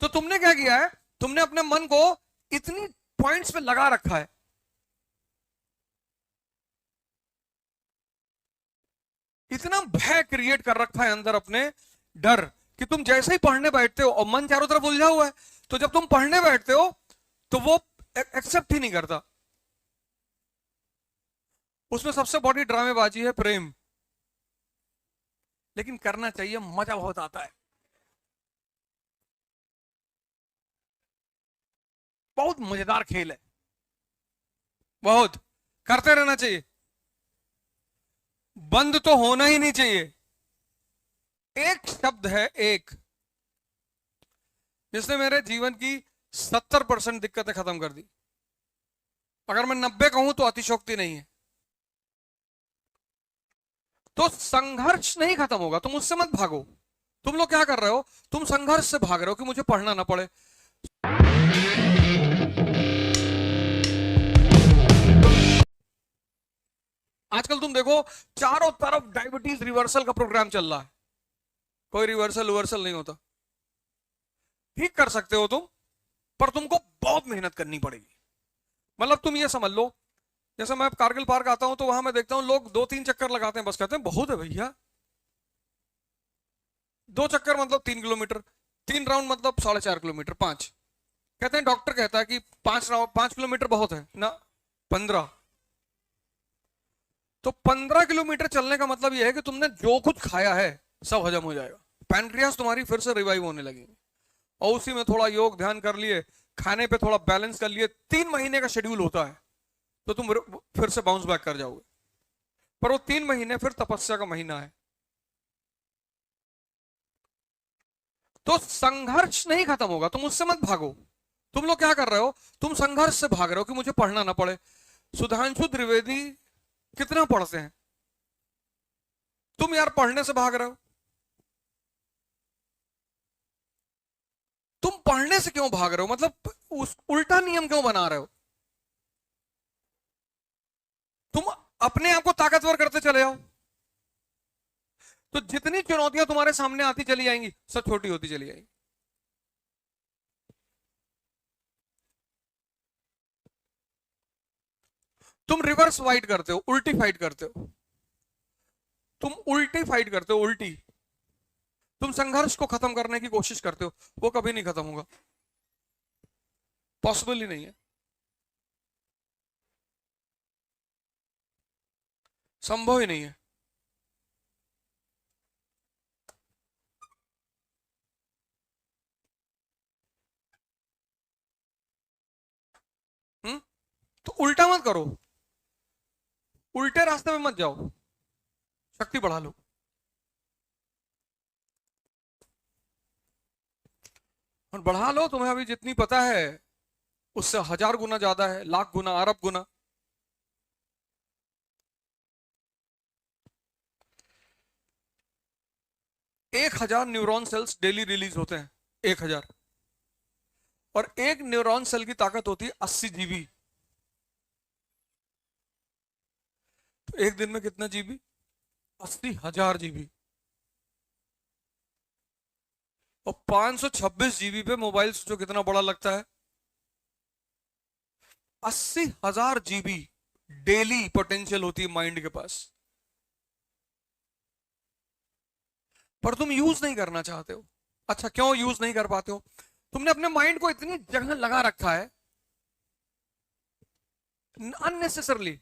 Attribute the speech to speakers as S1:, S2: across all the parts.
S1: तो तुमने क्या किया है, तुमने अपने मन को इतनी पॉइंट्स पे लगा रखा है, इतना भय क्रिएट कर रखा है अंदर अपने, डर, कि तुम जैसे ही पढ़ने बैठते हो और मन चारों तरफ उलझा हुआ है, तो जब तुम पढ़ने बैठते हो तो वो एक्सेप्ट ही नहीं करता। उसमें सबसे बड़ी ड्रामेबाजी है प्रेम। लेकिन करना चाहिए, मजा बहुत आता है, बहुत मजेदार खेल है, बहुत, करते रहना चाहिए, बंद तो होना ही नहीं चाहिए। एक शब्द है, एक, जिसने मेरे जीवन की 70% दिक्कतें खत्म कर दी। अगर मैं 90 कहूं तो अतिशोक्ति नहीं है। तो संघर्ष नहीं खत्म होगा, तुम उससे मत भागो। तुम लोग क्या कर रहे हो, तुम संघर्ष से भाग रहे हो कि मुझे पढ़ना ना पड़े। आजकल तुम देखो, चारों तरफ डायबिटीज रिवर्सल का प्रोग्राम चल रहा है। कोई रिवर्सल रिवर्सल नहीं होता। ठीक कर सकते हो तुम, पर तुमको बहुत मेहनत करनी पड़ेगी। मतलब तुम ये समझ लो, जैसे मैं कारगिल पार्क आता हूं तो वहां मैं देखता हूं लोग 2-3 चक्कर लगाते हैं, बस कहते हैं बहुत है भैया। 2 चक्कर मतलब 3 किलोमीटर, 3 राउंड मतलब 4.5 किलोमीटर, 5। कहते हैं, डॉक्टर कहता है कि 5 राउंड 5 किलोमीटर बहुत है ना, 15। तो 15 किलोमीटर चलने का मतलब यह है कि तुमने जो कुछ खाया है सब हजम हो जाएगा, पैनक्रियास तुम्हारी फिर से रिवाइव होने लगेगी, और उसी में थोड़ा योग ध्यान कर लिए, खाने पे थोड़ा बैलेंस कर लिए, 3 महीने का शेड्यूल होता है, तो तुम फिर से बाउंस बैक कर जाओगे। पर वो 3 महीने फिर तपस्या का महीना है। तो संघर्ष नहीं खत्म होगा, तुम उससे मत भागो। तुम लोग क्या कर रहे हो, तुम संघर्ष से भाग रहे हो कि मुझे पढ़ना ना पड़े। सुधांशु त्रिवेदी कितना पढ़ते हैं, तुम यार पढ़ने से भाग रहे हो। तुम पढ़ने से क्यों भाग रहे हो, मतलब उस उल्टा नियम क्यों बना रहे हो। तुम अपने आप को ताकतवर करते चले जाओ, तो जितनी चुनौतियां तुम्हारे सामने आती चली जाएंगी, सब छोटी होती चली जाएंगी। तुम रिवर्स फाइट करते हो, उल्टी फाइट करते हो, तुम उल्टी फाइट करते हो, उल्टी। तुम संघर्ष को खत्म करने की कोशिश करते हो, वो कभी नहीं खत्म होगा, पॉसिबल ही नहीं है, संभव ही नहीं है। हुँ? तो उल्टा मत करो, उल्टे रास्ते में मत जाओ, शक्ति बढ़ा लो। और बढ़ा लो, तुम्हें अभी जितनी पता है उससे 1000 गुना ज्यादा है, लाख गुना, अरब गुना। 1000 न्यूरॉन सेल्स डेली रिलीज होते हैं, 1000। और एक न्यूरॉन सेल की ताकत होती है 80 जीबी। तो एक दिन में कितना जीबी, 80,000 जीबी। और 526 जीबी पे मोबाइल सोचो कितना बड़ा लगता है। 80,000 जीबी डेली पोटेंशियल होती है माइंड के पास, पर तुम यूज नहीं करना चाहते हो। अच्छा, क्यों यूज नहीं कर पाते हो, तुमने अपने माइंड को इतनी जगह लगा रखा है अननेसेसरली।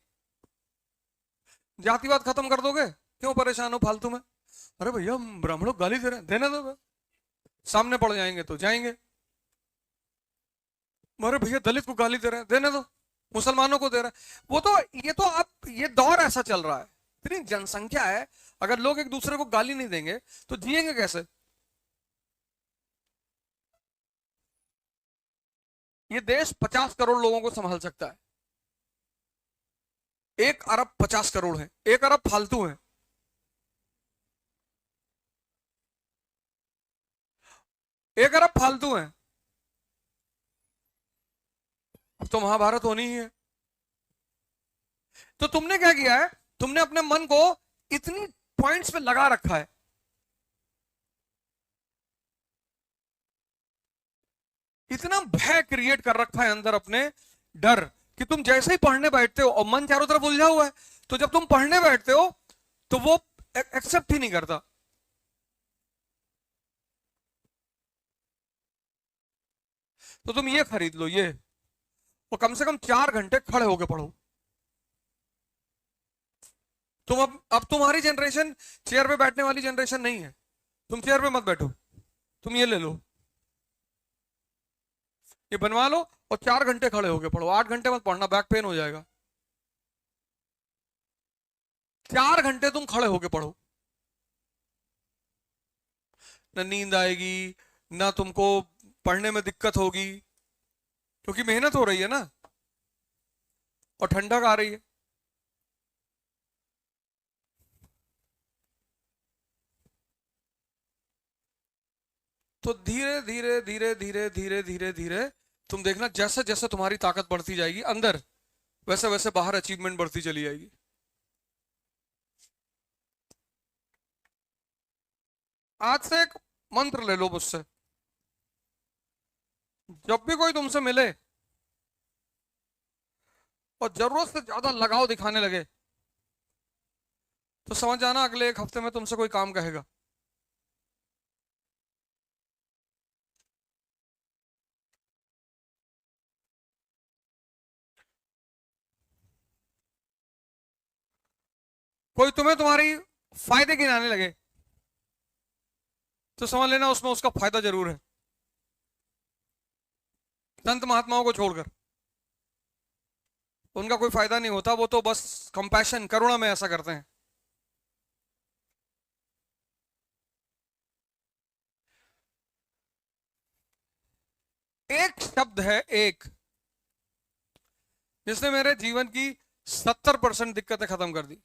S1: जातिवाद खत्म कर दोगे, क्यों परेशान हो फालतू में। अरे भैया, ब्राह्मणों को गाली दे रहे हैं, देने दो बे। सामने पड़ जाएंगे तो जाएंगे। अरे भैया, दलित को गाली दे रहे हैं, देने दो। मुसलमानों को दे रहे हैं, वो तो, ये तो आप, ये दौर ऐसा चल रहा है, इतनी जनसंख्या है, अगर लोग एक दूसरे को गाली नहीं देंगे तो जिएंगे कैसे। ये देश 50 करोड़ लोगों को संभाल सकता है, 1 अरब 50 करोड़ है, 1 अरब फालतू है। 1 अरब फालतू है। अब तो महाभारत होनी ही है। तो तुमने क्या किया है, तुमने अपने मन को इतनी पॉइंट्स पे लगा रखा है, इतना भय क्रिएट कर रखा है अंदर अपने, डर, कि तुम जैसे ही पढ़ने बैठते हो और मन चारों तरफ उलझा हुआ है, तो जब तुम पढ़ने बैठते हो तो वो एक्सेप्ट ही नहीं करता। तो तुम ये खरीद लो, ये, और कम से कम 4 घंटे खड़े होके पढ़ो। तुम अब तुम्हारी जनरेशन चेयर पे बैठने वाली जनरेशन नहीं है। तुम चेयर पे मत बैठो, तुम ये ले लो, ये बनवा लो, और 4 घंटे खड़े होके पढ़ो। 8 घंटे मत पढ़ना, बैक पेन हो जाएगा। 4 घंटे तुम खड़े होके पढ़ो, ना नींद आएगी, ना तुमको पढ़ने में दिक्कत होगी, क्योंकि मेहनत हो रही है ना, और ठंडक आ रही है। तो धीरे धीरे धीरे धीरे धीरे धीरे धीरे तुम देखना, जैसे जैसे तुम्हारी ताकत बढ़ती जाएगी अंदर, वैसे वैसे बाहर अचीवमेंट बढ़ती चली जाएगी। आज से एक मंत्र ले लो मुझसे, जब भी कोई तुमसे मिले और जरूरत से ज्यादा लगाव दिखाने लगे, तो समझ जाना अगले 1 हफ्ते में तुमसे कोई काम कहेगा। कोई तुम्हें तुम्हारी फायदे गिनाने लगे, तो समझ लेना उसमें उसका फायदा जरूर है। संत महात्माओं को छोड़कर उनका कोई फायदा नहीं होता, वो तो बस कंपैशन, करुणा में ऐसा करते हैं। एक शब्द है, एक, जिसने मेरे जीवन की 70% दिक्कतें खत्म कर दी।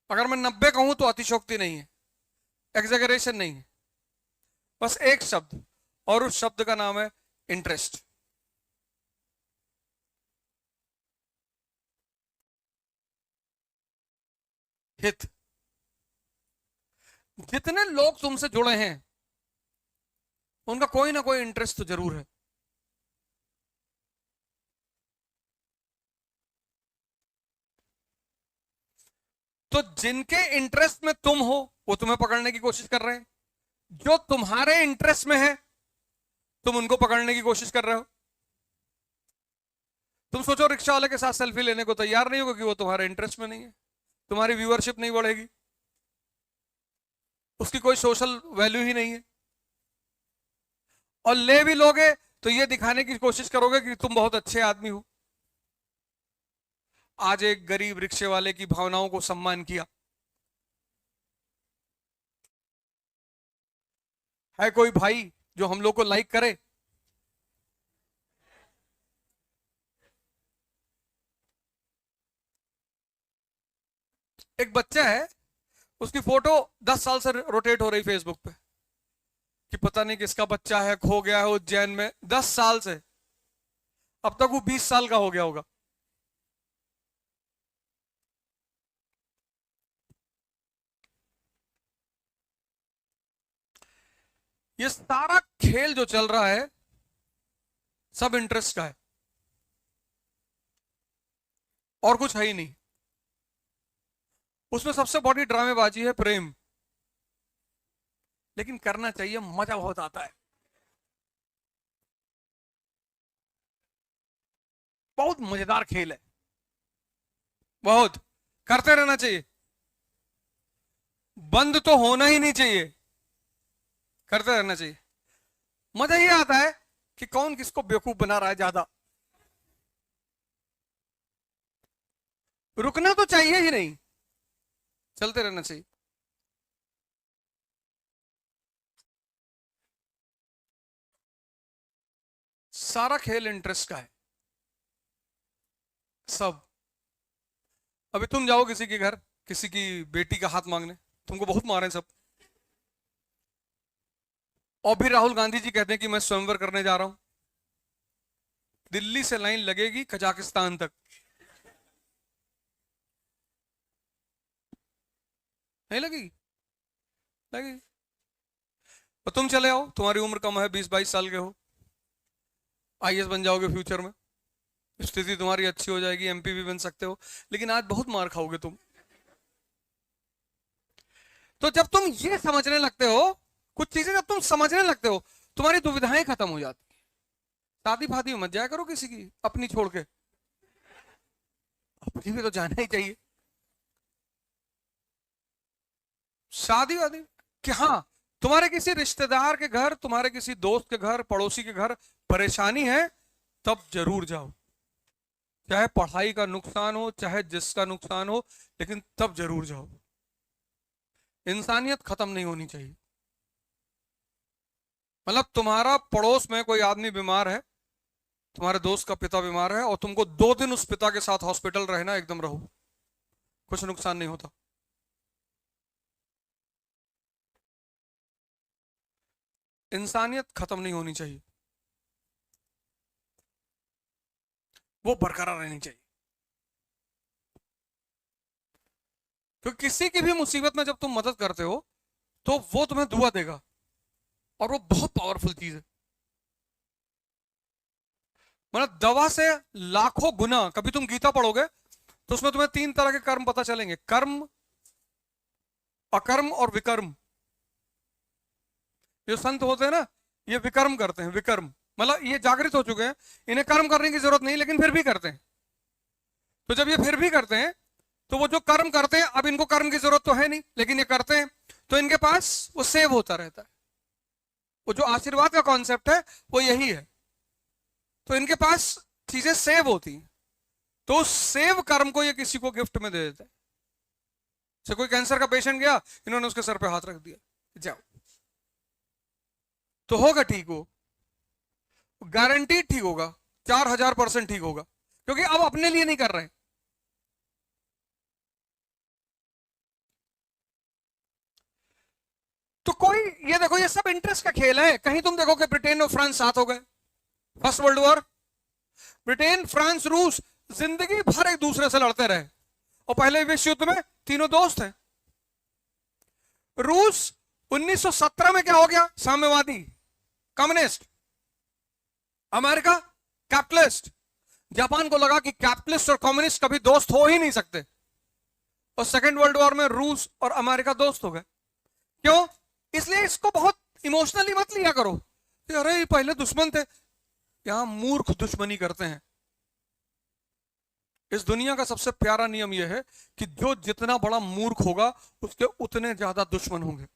S1: अगर मैं 90 कहूं तो अतिशोक्ति नहीं है, एग्जेगरेशन नहीं है। बस एक शब्द, और उस शब्द का नाम है इंटरेस्ट। हित। जितने लोग तुमसे जुड़े हैं उनका कोई ना कोई इंटरेस्ट तो जरूर है। तो जिनके इंटरेस्ट में तुम हो वो तुम्हें पकड़ने की कोशिश कर रहे हैं, जो तुम्हारे इंटरेस्ट में है तुम उनको पकड़ने की कोशिश कर रहे हो। तुम सोचो रिक्शा वाले के साथ सेल्फी लेने को तैयार नहीं हो, क्योंकि वो तुम्हारे इंटरेस्ट में नहीं है, तुम्हारी व्यूअरशिप नहीं बढ़ेगी, उसकी कोई सोशल वैल्यू ही नहीं है। और ले भी लोगे तो ये दिखाने की कोशिश करोगे कि तुम बहुत अच्छे आदमी हो। आज एक गरीब रिक्शे वाले की भावनाओं को सम्मान किया, है कोई भाई जो हम लोग को लाइक करे? एक बच्चा है, उसकी फोटो 10 साल से रोटेट हो रही फेसबुक पे, कि पता नहीं किसका बच्चा है, खो गया है उज्जैन में, 10 साल से। अब तक वो 20 साल का हो गया होगा। ये सारा खेल जो चल रहा है सब इंटरेस्ट का है, और कुछ है ही नहीं। उसमें सबसे बड़ी ड्रामेबाजी है प्रेम, लेकिन करना चाहिए, मजा बहुत आता है, बहुत मजेदार खेल है, बहुत, करते रहना चाहिए, बंद तो होना ही नहीं चाहिए, करते रहना चाहिए। मजा ये आता है कि कौन किसको बेवकूफ बना रहा है ज्यादा। रुकना तो चाहिए ही नहीं, चलते रहना चाहिए। सारा खेल इंटरेस्ट का है, सब। अभी तुम जाओ किसी के घर, किसी की बेटी का हाथ मांगने, तुमको बहुत मारे सब, और भी राहुल गांधी जी कहते हैं कि मैं स्वयंवर करने जा रहा हूं, दिल्ली से लाइन लगेगी कजाकिस्तान तक, नहीं लगेगी? लगेगी। और तुम चले आओ, तुम्हारी उम्र कम है, 20-22 साल के हो, आईएएस बन जाओगे फ्यूचर में, स्थिति तुम्हारी अच्छी हो जाएगी, एमपी भी बन सकते हो, लेकिन आज बहुत मार खाओगे तुम। तो जब तुम ये समझने लगते हो, कुछ चीजें जब तुम समझने लगते हो, तुम्हारी दुविधाएं खत्म हो जाती। शादी फादी में मत जाया करो किसी की अपनी छोड़ के, अपनी भी तो जाना ही चाहिए। शादी वादी कि हाँ, तुम्हारे किसी रिश्तेदार के घर, तुम्हारे किसी दोस्त के घर, पड़ोसी के घर परेशानी है, तब जरूर जाओ। चाहे पढ़ाई का नुकसान हो, चाहे जिसका नुकसान हो, लेकिन तब जरूर जाओ। इंसानियत खत्म नहीं होनी चाहिए। मतलब तुम्हारा पड़ोस में कोई आदमी बीमार है, तुम्हारे दोस्त का पिता बीमार है, और तुमको 2 दिन उस पिता के साथ हॉस्पिटल रहना, एकदम रहो, कुछ नुकसान नहीं होता। इंसानियत खत्म नहीं होनी चाहिए, वो बरकरार रहनी चाहिए। क्योंकि किसी की भी मुसीबत में जब तुम मदद करते हो तो वो तुम्हें दुआ देगा, और वो बहुत पावरफुल चीज है। मतलब दवा से लाखों गुना। कभी तुम गीता पढ़ोगे तो उसमें तुम्हें 3 तरह के कर्म पता चलेंगे: कर्म, अकर्म और विकर्म। जो संत होते हैं ना, ये विकर्म करते हैं, विकर्म मतलब ये जागृत हो चुके हैं, इन्हें कर्म करने की जरूरत नहीं, लेकिन फिर भी करते हैं। तो जब ये फिर भी करते हैं, तो वो जो कर्म करते हैं, अब इनको कर्म की जरूरत तो है नहीं, लेकिन ये करते हैं, तो इनके पास वो सेव होता रहता है। वो जो आशीर्वाद का कॉन्सेप्ट है वो यही है। तो इनके पास चीजें सेव होती हैं, तो उस सेव कर्म को ये किसी को गिफ्ट में दे देते हैं। जैसे कोई कैंसर का पेशेंट गया, इन्होंने उसके सर पे हाथ रख दिया, जाओ, तो होगा ठीक, वो गारंटी ठीक होगा, 4000% ठीक होगा, क्योंकि अब अपने लिए नहीं कर रहे हैं। तो कोई, ये देखो, ये सब इंटरेस्ट का खेल है। कहीं तुम देखो कि ब्रिटेन और फ्रांस साथ हो गए, first world war, Britain, France, रूस जिंदगी भर एक दूसरे से लड़ते रहे, और पहले विश्व युद्ध में तीनों दोस्त हैं। रूस 1917 में क्या हो गया? साम्यवादी, कम्युनिस्ट। America capitalist. जापान को लगा कि कैपिटलिस्ट और कम्युनिस्ट कभी दोस्त हो ही नहीं सकते, और सेकेंड वर्ल्ड वॉर में रूस और अमेरिका दोस्त हो गए। क्यों? इसलिए इसको बहुत इमोशनली मत लिया करो, अरे ये पहले दुश्मन थे। यहां मूर्ख दुश्मनी करते हैं। इस दुनिया का सबसे प्यारा नियम यह है कि जो जितना बड़ा मूर्ख होगा, उसके उतने ज्यादा दुश्मन होंगे।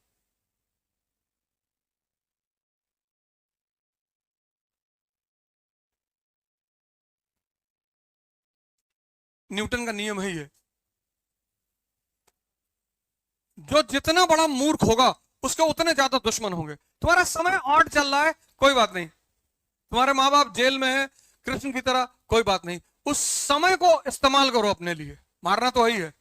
S1: न्यूटन का नियम है ये, जो जितना बड़ा मूर्ख होगा उसके उतने ज्यादा दुश्मन होंगे। तुम्हारा समय ऑड चल रहा है, कोई बात नहीं, तुम्हारे माँ बाप जेल में है कृष्ण की तरह, कोई बात नहीं, उस समय को इस्तेमाल करो अपने लिए। मारना तो वही है,